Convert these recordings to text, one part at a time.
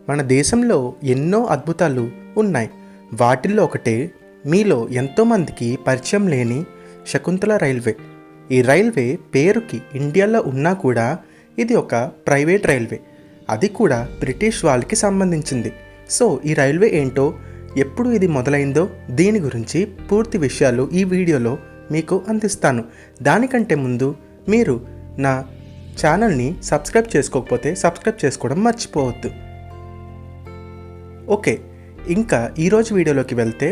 మన దేశంలో ఎన్నో అద్భుతాలు ఉన్నాయి. వాటిల్లో ఒకటే మీలో ఎంతోమందికి పరిచయం లేని శకుంతల రైల్వే. ఈ రైల్వే పేరుకి ఇండియాలో ఉన్నా కూడా ఇది ఒక ప్రైవేట్ రైల్వే, అది కూడా బ్రిటిష్ వాళ్ళకి సంబంధించింది. సో ఈ రైల్వే ఏంటో, ఎప్పుడు ఇది మొదలైందో, దీని గురించి పూర్తి విషయాలు ఈ వీడియోలో మీకు అందిస్తాను. దానికంటే ముందు మీరు నా ఛానల్ని సబ్స్క్రైబ్ చేసుకోకపోతే సబ్స్క్రైబ్ చేసుకోవడం మర్చిపోవద్దు. ఓకే, ఇంకా ఈరోజు వీడియోలోకి వెళ్తే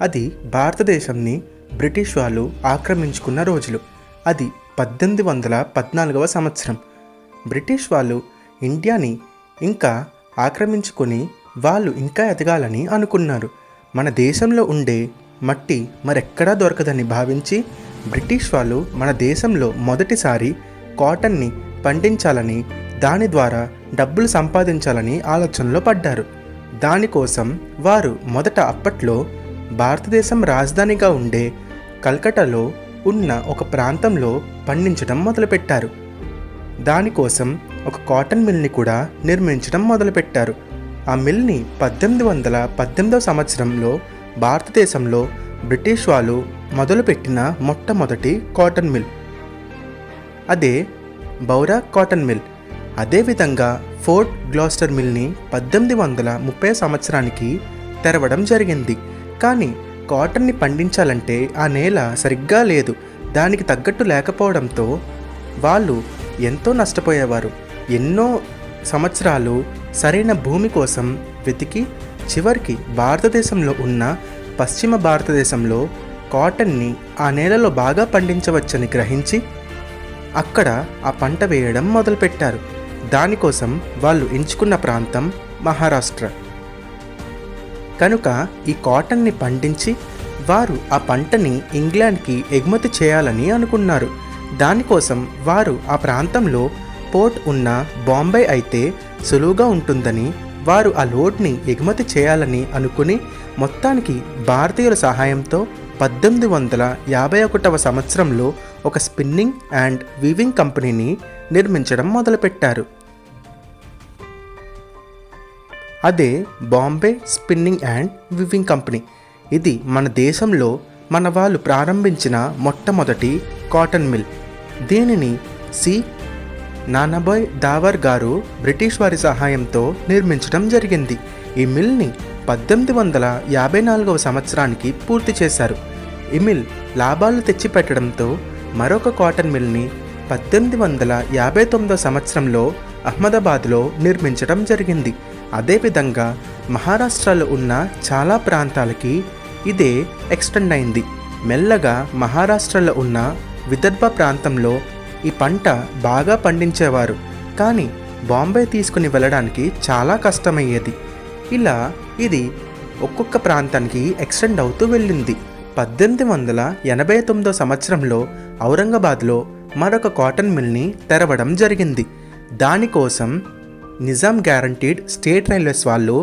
అది భారతదేశాన్ని బ్రిటిష్ వాళ్ళు ఆక్రమించుకున్న రోజులు. అది 1814వ సంవత్సరం. బ్రిటిష్ వాళ్ళు ఇండియాని ఇంకా ఆక్రమించుకొని వాళ్ళు ఇంకా ఎదగాలని అనుకున్నారు. మన దేశంలో ఉండే మట్టి మరెక్కడా దొరకదని భావించి బ్రిటిష్ వాళ్ళు మన దేశంలో మొదటిసారి కాటన్ని పండించాలని, దాని ద్వారా డబ్బులు సంపాదించాలని ఆలోచనలో పడ్డారు. దానికోసం వారు మొదట అప్పట్లో భారతదేశం రాజధానిగా ఉండే కల్కటాలో ఉన్న ఒక ప్రాంతంలో పండించడం మొదలుపెట్టారు. దానికోసం ఒక కాటన్ మిల్ని కూడా నిర్మించడం మొదలుపెట్టారు. ఆ మిల్ని 1818వ సంవత్సరంలో భారతదేశంలో బ్రిటిష్ వాళ్ళు మొదలుపెట్టిన మొట్టమొదటి కాటన్ మిల్ అదే బౌరా కాటన్ మిల్. అదేవిధంగా ఫోర్ట్ గ్లాస్టర్ మిల్ని 1830 సంవత్సరానికి తెరవడం జరిగింది. కానీ కాటన్ని పండించాలంటే ఆ నేల సరిగ్గా లేదు, దానికి తగ్గట్టు లేకపోవడంతో వాళ్ళు ఎంతో నష్టపోయేవారు. ఎన్నో సంవత్సరాలు సరైన భూమి కోసం వెతికి చివరికి భారతదేశంలో ఉన్న పశ్చిమ భారతదేశంలో కాటన్ని ఆ నేలలో బాగా పండించవచ్చని గ్రహించి అక్కడ ఆ పంట వేయడం మొదలుపెట్టారు. దానికోసం వాళ్ళు ఎంచుకున్న ప్రాంతం మహారాష్ట్ర. కనుక ఈ కాటన్ని పండించి వారు ఆ పంటని ఇంగ్లాండ్కి ఎగుమతి చేయాలని అనుకున్నారు. దానికోసం వారు ఆ ప్రాంతంలో పోర్ట్ ఉన్న బాంబే అయితే సులువుగా ఉంటుందని వారు ఆ లోడ్ని ఎగుమతి చేయాలని అనుకుని మొత్తానికి భారతీయుల సహాయంతో 1851వ సంవత్సరంలో ఒక స్పిన్నింగ్ అండ్ వీవింగ్ కంపెనీని నిర్మించడం మొదలుపెట్టారు. అదే Bombay spinning and weaving company. ఇది మన దేశంలో మన వాళ్ళు ప్రారంభించిన మొట్టమొదటి కాటన్ మిల్. దీనిని సి నానాభాయ్ దావర్ గారు బ్రిటిష్ వారి సహాయంతో నిర్మించడం జరిగింది. ఈ మిల్ని 1854వ సంవత్సరానికి పూర్తి చేశారు. ఈ మిల్ లాభాలు తెచ్చిపెట్టడంతో మరొక కాటన్ మిల్ని 1859వ సంవత్సరంలో అహ్మదాబాద్లో నిర్మించడం జరిగింది. అదేవిధంగా మహారాష్ట్రలో ఉన్న చాలా ప్రాంతాలకి ఇదే ఎక్స్టెండ్ అయింది. మెల్లగా మహారాష్ట్రలో ఉన్న విదర్భ ప్రాంతంలో ఈ పంట బాగా పండించేవారు, కానీ బాంబే తీసుకుని వెళ్ళడానికి చాలా కష్టమయ్యేది. ఇలా ఇది ఒక్కొక్క ప్రాంతానికి ఎక్స్టెండ్ అవుతూ వెళ్ళింది. 1889వ సంవత్సరంలో ఔరంగాబాద్లో మరొక కాటన్ మిల్ని తెరవడం జరిగింది. దానికోసం నిజాం గ్యారంటీడ్ స్టేట్ రైల్వేస్ వాళ్ళు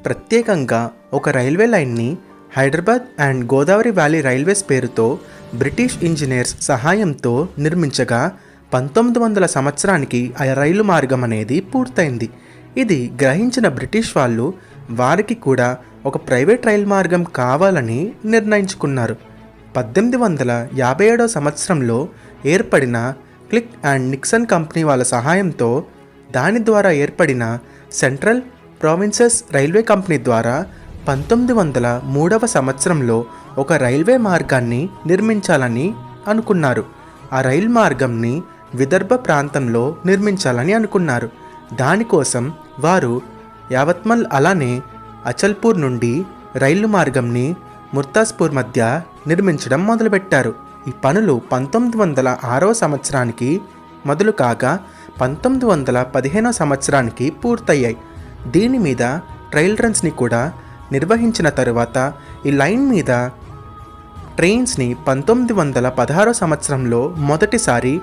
ప్రత్యేకంగా ఒక రైల్వే లైన్ని Hyderabad and Godavari valley railways పేరుతో బ్రిటిష్ ఇంజనీర్స్ సహాయంతో నిర్మించగా 1900 సంవత్సరానికి ఆ రైలు మార్గం అనేది పూర్తయింది. ఇది గ్రహించిన బ్రిటిష్ వాళ్ళు వారికి కూడా ఒక ప్రైవేట్ రైలు మార్గం కావాలని నిర్ణయించుకున్నారు. 1857వ సంవత్సరంలో ఏర్పడిన క్లిక్ అండ్ నిక్సన్ కంపెనీ వాళ్ళ సహాయంతో దాని ద్వారా ఏర్పడిన సెంట్రల్ ప్రావిన్సెస్ రైల్వే కంపెనీ ద్వారా 1903వ సంవత్సరంలో ఒక రైల్వే మార్గాన్ని నిర్మించాలని అనుకున్నారు. ఆ రైలు మార్గంని విదర్భ ప్రాంతంలో నిర్మించాలని అనుకున్నారు. దానికోసం వారు యావత్మల్ అలానే అచల్పూర్ నుండి రైలు మార్గంని ముర్తాజ్పూర్ మధ్య నిర్మించడం మొదలుపెట్టారు. ఈ పనులు 1906వ సంవత్సరానికి మొదలు కాగా 1915వ సంవత్సరానికి పూర్తయ్యాయి. దీని మీద ట్రయల్ రన్స్ని కూడా నిర్వహించిన తరువాత ఈ లైన్ మీద ట్రైన్స్ని 1916వ సంవత్సరంలో మొదటిసారి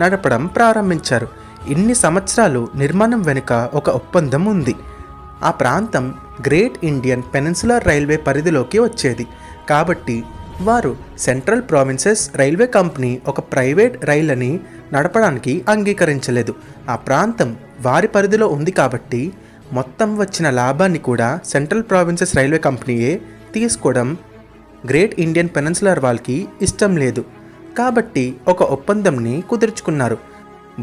నడపడం ప్రారంభించారు. ఇన్ని సంవత్సరాలు నిర్మాణం వెనుక ఒక ఒప్పందం ఉంది. ఆ ప్రాంతం గ్రేట్ ఇండియన్ పెనిన్సులర్ రైల్వే పరిధిలోకి వచ్చేది. కాబట్టి వారు సెంట్రల్ ప్రావిన్సెస్ రైల్వే కంపెనీ ఒక ప్రైవేట్ రైళ్ళని నడపడానికి అంగీకరించలేదు. ఆ ప్రాంతం వారి పరిధిలో ఉంది కాబట్టి మొత్తం వచ్చిన లాభాన్ని కూడా సెంట్రల్ ప్రావిన్సెస్ రైల్వే కంపెనీయే తీసుకోవడం గ్రేట్ ఇండియన్ పెనిన్సులర్ వాళ్ళకి ఇష్టం లేదు. కాబట్టి ఒక ఒప్పందంని కుదుర్చుకున్నారు.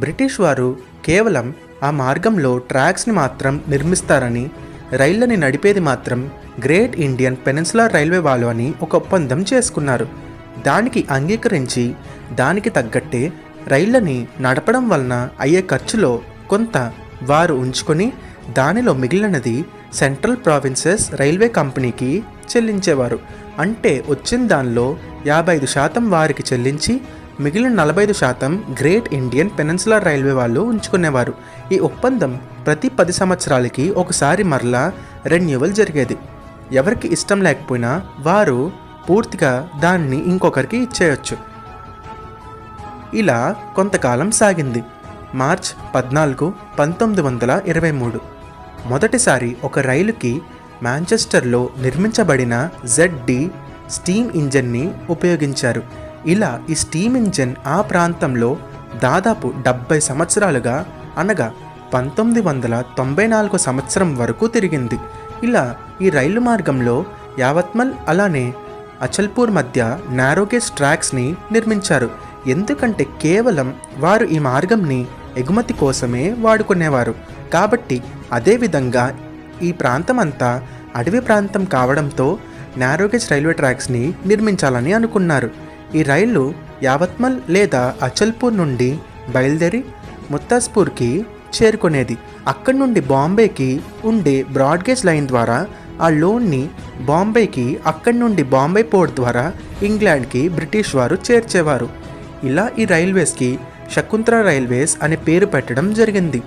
బ్రిటిష్ వారు కేవలం ఆ మార్గంలో ట్రాక్స్ని మాత్రం నిర్మిస్తారని, రైళ్ళని నడిపేది మాత్రం గ్రేట్ ఇండియన్ పెనిన్సులర్ రైల్వే వాళ్ళు అని ఒక ఒప్పందం చేసుకున్నారు. దానికి అంగీకరించి దానికి తగ్గట్టే రైళ్ళని నడపడం వలన అయ్యే ఖర్చులో కొంత వారు ఉంచుకొని దానిలో మిగిలినది సెంట్రల్ ప్రావిన్సెస్ రైల్వే కంపెనీకి చెల్లించేవారు. అంటే వచ్చిన దానిలో 55% వారికి చెల్లించి మిగిలిన 45% గ్రేట్ ఇండియన్ పెనిన్సులర్ రైల్వే వాళ్ళు ఉంచుకునేవారు. ఈ ఒప్పందం ప్రతి 10 సంవత్సరాలకి ఒకసారి మరలా రెన్యువల్ జరిగేది. ఎవరికి ఇష్టం లేకపోయినా వారు పూర్తిగా దాన్ని ఇంకొకరికి ఇచ్చేయచ్చు. ఇలా కొంతకాలం సాగింది. మార్చ్ 14, 1923 మొదటిసారి ఒక రైలుకి మాంచెస్టర్లో నిర్మించబడిన ZD స్టీమ్ ఇంజన్ని ఉపయోగించారు. ఇలా ఈ స్టీమ్ ఇంజన్ ఆ ప్రాంతంలో దాదాపు 70 సంవత్సరాలుగా అనగా 1994 సంవత్సరం వరకు తిరిగింది. ఇలా ఈ రైలు మార్గంలో యావత్మల్ అలానే అచల్పూర్ మధ్య నారోగేజ్ ట్రాక్స్ని నిర్మించారు. ఎందుకంటే కేవలం వారు ఈ మార్గంని ఎగుమతి కోసమే వాడుకునేవారు. కాబట్టి అదేవిధంగా ఈ ప్రాంతం అంతా అడవి ప్రాంతం కావడంతో నారోగేజ్ రైల్వే ట్రాక్స్ని నిర్మించాలని అనుకున్నారు. ఈ రైలు యావత్మల్ లేదా అచల్పూర్ నుండి బయలుదేరి ముర్తాజ్పూర్కి చేరుకునేది. అక్కడి నుండి బాంబేకి ఉండే బ్రాడ్గేజ్ లైన్ ద్వారా ఆ లోన్ని బాంబేకి, అక్కడి నుండి బాంబే పోర్ట్ ద్వారా ఇంగ్లాండ్కి బ్రిటిష్ వారు చేర్చేవారు. ఇలా ఈ రైల్వేస్కి శకుంతల రైల్వేస్ అనే పేరు పెట్టడం జరిగింది.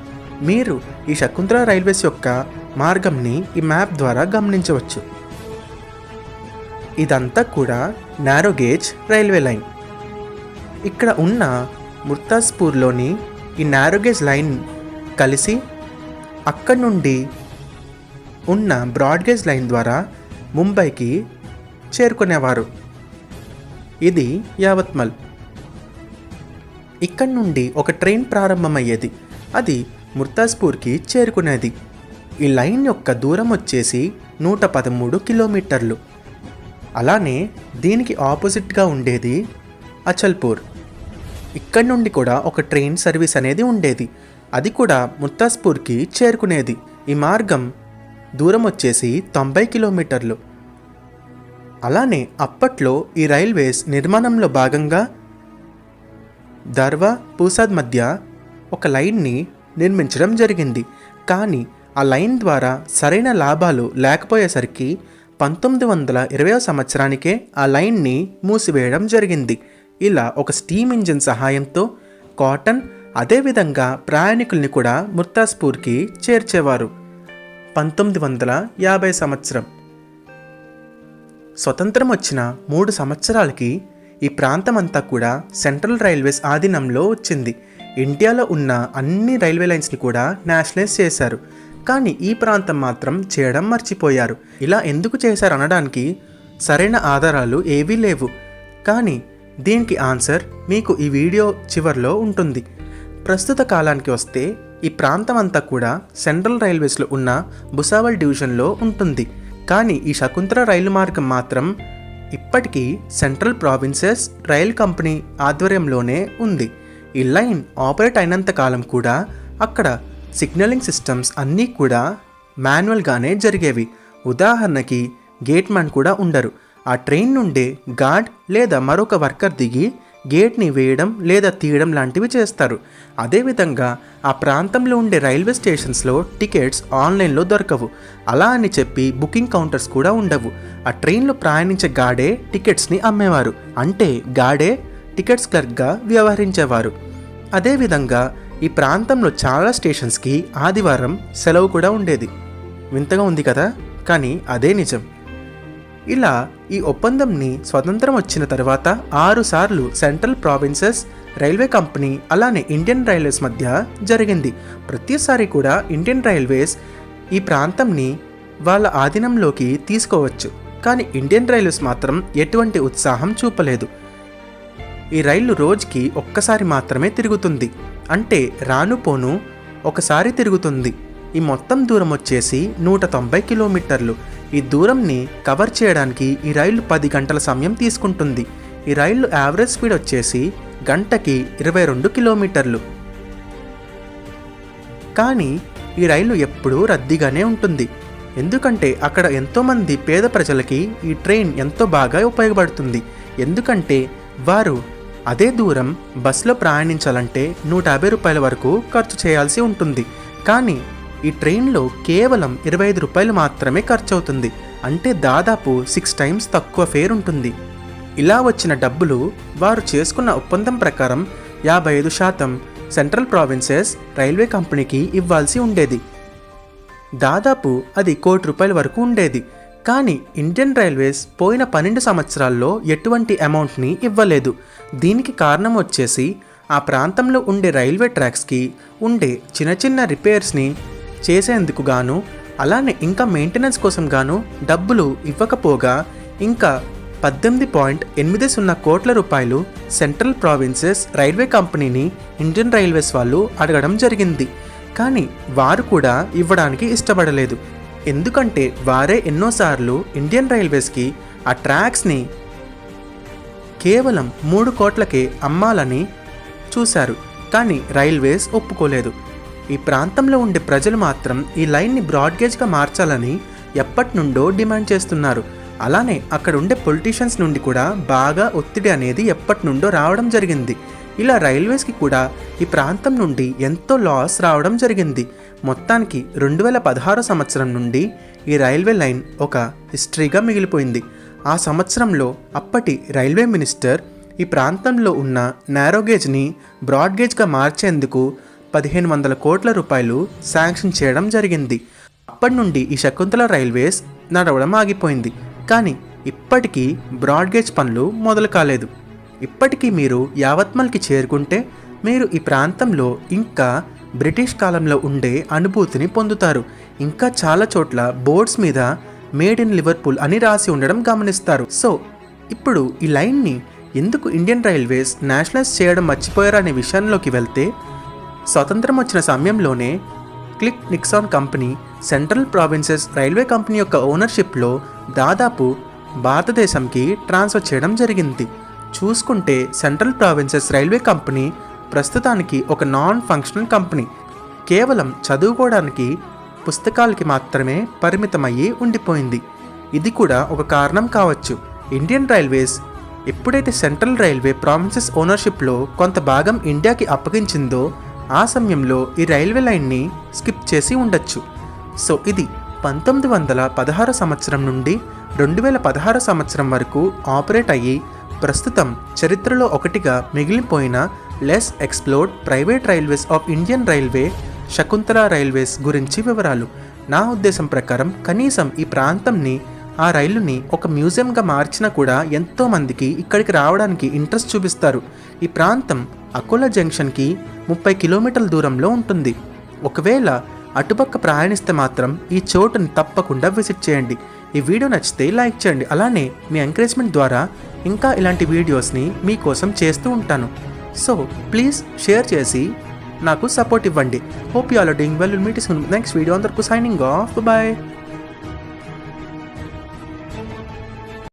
మీరు ఈ శకుంతల రైల్వేస్ యొక్క మార్గంని ఈ మ్యాప్ ద్వారా గమనించవచ్చు. ఇదంతా కూడా నారోగేజ్ రైల్వే లైన్. ఇక్కడ ఉన్న ముర్తాజ్పూర్లోని ఈ నారోగేజ్ లైన్ కలిసి అక్కడి నుండి ఉన్న బ్రాడ్గేజ్ లైన్ ద్వారా ముంబైకి చేరుకునేవారు. ఇది యావత్మల్. ఇక్కడి నుండి ఒక ట్రైన్ ప్రారంభమయ్యేది. అది ముర్తాజ్పూర్కి చేరుకునేది. ఈ లైన్ యొక్క దూరం వచ్చేసి 113 కిలోమీటర్లు. అలానే దీనికి ఆపోజిట్గా ఉండేది అచల్పూర్. ఇక్కడి నుండి కూడా ఒక ట్రైన్ సర్వీస్ అనేది ఉండేది. అది కూడా ముర్తాజ్పూర్కి చేరుకునేది. ఈ మార్గం దూరం వచ్చేసి 90 కిలోమీటర్లు. అలానే అప్పట్లో ఈ రైల్వేస్ నిర్మాణంలో భాగంగా దర్వా పూసాద్ మధ్య ఒక లైన్ని నిర్మించడం జరిగింది. కానీ ఆ లైన్ ద్వారా సరైన లాభాలు లేకపోయేసరికి 1920వ సంవత్సరానికే ఆ లైన్ని మూసివేయడం జరిగింది. ఇలా ఒక స్టీమ్ ఇంజిన్ సహాయంతో కాటన్ అదేవిధంగా ప్రయాణికుల్ని కూడా ముర్తాజ్పూర్కి చేర్చేవారు. 1950 సంవత్సరం స్వతంత్రం వచ్చిన 3 సంవత్సరాలకి ఈ ప్రాంతం అంతా కూడా సెంట్రల్ రైల్వేస్ ఆధీనంలో వచ్చింది. ఇండియాలో ఉన్న అన్ని రైల్వే లైన్స్ని కూడా నేషనలైజ్ చేశారు. కానీ ఈ ప్రాంతం మాత్రం చేయడం మర్చిపోయారు. ఇలా ఎందుకు చేశారు అనడానికి సరైన ఆధారాలు ఏవీ లేవు. కానీ దీనికి ఆన్సర్ మీకు ఈ వీడియో చివరిలో ఉంటుంది. ప్రస్తుత కాలానికి వస్తే ఈ ప్రాంతం అంతా కూడా సెంట్రల్ రైల్వేస్లో ఉన్న భుసావల్ డివిజన్లో ఉంటుంది. కానీ ఈ శకుంతల రైలు మార్గం మాత్రం ఇప్పటికీ సెంట్రల్ ప్రావిన్సెస్ రైల్ కంపెనీ ఆధ్వర్యంలోనే ఉంది. ఈ లైన్ ఆపరేట్ అయినంత కాలం కూడా అక్కడ సిగ్నలింగ్ సిస్టమ్స్ అన్నీ కూడా మాన్యువల్గానే జరిగేవి. ఉదాహరణకి గేట్ మ్యాన్ కూడా ఉండరు. ఆ ట్రైన్ నుండే గార్డ్ లేదా మరొక వర్కర్ దిగి గేట్ని వేయడం లేదా తీయడం లాంటివి చేస్తారు. అదేవిధంగా ఆ ప్రాంతంలో ఉండే రైల్వే స్టేషన్స్లో టికెట్స్ ఆన్లైన్లో దొరకవు. అలా అని చెప్పి బుకింగ్ కౌంటర్స్ కూడా ఉండవు. ఆ ట్రైన్లో ప్రయాణించే గాడే టికెట్స్ని అమ్మేవారు. అంటే గాడే టికెట్స్ క్లర్క్గా వ్యవహరించేవారు. అదేవిధంగా ఈ ప్రాంతంలో చాలా స్టేషన్స్కి ఆదివారం సెలవు కూడా ఉండేది. వింతగా ఉంది కదా, కానీ అదే నిజం. ఇలా ఈ ఒప్పందంని స్వతంత్రం వచ్చిన తర్వాత 6 సార్లు సెంట్రల్ ప్రావిన్సెస్ రైల్వే కంపెనీ అలానే ఇండియన్ రైల్వేస్ మధ్య జరిగింది. ప్రతిసారి కూడా ఇండియన్ రైల్వేస్ ఈ ప్రాంతంని వాళ్ళ ఆధీనంలోకి తీసుకోవచ్చు, కానీ ఇండియన్ రైల్వేస్ మాత్రం ఎటువంటి ఉత్సాహం చూపలేదు. ఈ రైలు రోజుకి ఒక్కసారి మాత్రమే తిరుగుతుంది. అంటే రాను పోను ఒకసారి తిరుగుతుంది. ఈ మొత్తం దూరం వచ్చేసి 190 కిలోమీటర్లు. ఈ దూరంని కవర్ చేయడానికి ఈ రైలు 10 గంటల సమయం తీసుకుంటుంది. ఈ రైలు యావరేజ్ స్పీడ్ వచ్చేసి గంటకి 22 కిలోమీటర్లు. కానీ ఈ రైలు ఎప్పుడూ రద్దీగానే ఉంటుంది. ఎందుకంటే అక్కడ ఎంతోమంది పేద ప్రజలకి ఈ ట్రైన్ ఎంతో బాగా ఉపయోగపడుతుంది. ఎందుకంటే వారు అదే దూరం బస్సులో ప్రయాణించాలంటే 150 రూపాయల వరకు ఖర్చు చేయాల్సి ఉంటుంది. కానీ ఈ ట్రైన్లో కేవలం 25 రూపాయలు మాత్రమే ఖర్చు అవుతుంది. అంటే దాదాపు 6 టైమ్స్ తక్కువ ఫేర్ ఉంటుంది. ఇలా వచ్చిన డబ్బులు వారు చేసుకున్న ఒప్పందం ప్రకారం 55% సెంట్రల్ ప్రావిన్సెస్ రైల్వే కంపెనీకి ఇవ్వాల్సి ఉండేది. దాదాపు అది 1 కోటి రూపాయల వరకు ఉండేది. కానీ ఇండియన్ రైల్వేస్ పోయిన 12 సంవత్సరాల్లో ఎటువంటి అమౌంట్ని ఇవ్వలేదు. దీనికి కారణం వచ్చేసి ఆ ప్రాంతంలో ఉండే రైల్వే ట్రాక్స్కి ఉండే చిన్న చిన్న రిపేర్స్ని చేసేందుకు గాను అలానే ఇంకా మెయింటెనెన్స్ కోసం గాను డబ్బులు ఇవ్వకపోగా ఇంకా 18.80 కోట్ల రూపాయలు సెంట్రల్ ప్రావిన్సెస్ రైల్వే కంపెనీని ఇండియన్ రైల్వేస్ వాళ్ళు అడగడం జరిగింది. కానీ వారు కూడా ఇవ్వడానికి ఇష్టపడలేదు. ఎందుకంటే వారే ఎన్నోసార్లు ఇండియన్ రైల్వేస్కి ఆ ట్రాక్స్ని కేవలం 3 కోట్లకే అమ్మాలని చూశారు. కానీ రైల్వేస్ ఒప్పుకోలేదు. ఈ ప్రాంతంలో ఉండే ప్రజలు మాత్రం ఈ లైన్ని బ్రాడ్గేజ్గా మార్చాలని ఎప్పటి నుండో డిమాండ్ చేస్తున్నారు. అలానే అక్కడ ఉండే పొలిటీషియన్స్ నుండి కూడా బాగా ఒత్తిడి అనేది ఎప్పటి నుండో రావడం జరిగింది. ఇలా రైల్వేస్కి కూడా ఈ ప్రాంతం నుండి ఎంతో లాస్ రావడం జరిగింది. మొత్తానికి 2016 సంవత్సరం నుండి ఈ రైల్వే లైన్ ఒక హిస్టరీగా మిగిలిపోయింది. ఆ సంవత్సరంలో అప్పటి రైల్వే మినిస్టర్ ఈ ప్రాంతంలో ఉన్న నారోగేజ్ని బ్రాడ్గేజ్గా మార్చేందుకు 1500 కోట్ల రూపాయలు శాంక్షన్ చేయడం జరిగింది. అప్పటి నుండి ఈ శకుంతల రైల్వేస్ నడవడం ఆగిపోయింది. కానీ ఇప్పటికీ బ్రాడ్గేజ్ పనులు మొదలు కాలేదు. ఇప్పటికీ మీరు యావత్మల్కి చేరుకుంటే మీరు ఈ ప్రాంతంలో ఇంకా బ్రిటిష్ కాలంలో ఉండే అనుభూతిని పొందుతారు. ఇంకా చాలా చోట్ల బోర్డ్స్ మీద మేడ్ ఇన్ లివర్పూల్ అని రాసి ఉండడం గమనిస్తారు. సో ఇప్పుడు ఈ లైన్ని ఎందుకు ఇండియన్ రైల్వేస్ నేషనలైజ్ చేయడం మర్చిపోయారు అనే విషయంలోకి వెళ్తే, స్వతంత్రం వచ్చిన సమయంలోనే Killick Nixon company central provinces railway company యొక్క ఓనర్షిప్లో దాదాపు భారతదేశంకి ట్రాన్స్ఫర్ చేయడం జరిగింది. చూసుకుంటే సెంట్రల్ ప్రావిన్సెస్ రైల్వే కంపెనీ ప్రస్తుతానికి ఒక నాన్ ఫంక్షనల్ కంపెనీ. కేవలం చదువుకోవడానికి పుస్తకాలకి మాత్రమే పరిమితమయ్యి ఉండిపోయింది. ఇది కూడా ఒక కారణం కావచ్చు. ఇండియన్ రైల్వేస్ ఎప్పుడైతే సెంట్రల్ రైల్వే ప్రావిన్సెస్ ఓనర్షిప్లో కొంత భాగం ఇండియాకి అప్పగించిందో ఆ సమయంలో ఈ రైల్వే లైన్ని స్కిప్ చేసి ఉండొచ్చు. సో ఇది 1916 సంవత్సరం నుండి 2016 సంవత్సరం వరకు ఆపరేట్ అయ్యి ప్రస్తుతం చరిత్రలో ఒకటిగా మిగిలిపోయిన less explored private railways of Indian railway Shakuntala railways గురించి వివరాలు. నా ఉద్దేశం ప్రకారం కనీసం ఈ ప్రాంతంని ఆ రైలుని ఒక మ్యూజియంగా మార్చినా కూడా ఎంతోమందికి ఇక్కడికి రావడానికి ఇంట్రెస్ట్ చూపిస్తారు. ఈ ప్రాంతం అకోలా జంక్షన్కి 30 కిలోమీటర్ల దూరంలో ఉంటుంది. ఒకవేళ అటుపక్క ప్రయాణిస్తే మాత్రం ఈ చోటుని తప్పకుండా విజిట్ చేయండి. ఈ వీడియో నచ్చితే లైక్ చేయండి. అలానే మీ ఎంకరేజ్మెంట్ ద్వారా ఇంకా ఇలాంటి వీడియోస్ని మీకోసం చేస్తూ ఉంటాను. సో ప్లీజ్ షేర్ చేసి నాకు సపోర్ట్ ఇవ్వండి. Hope you all are doing well. Will meet in next video. అందరికీ సైనింగ్ ఆఫ్. బాయ్.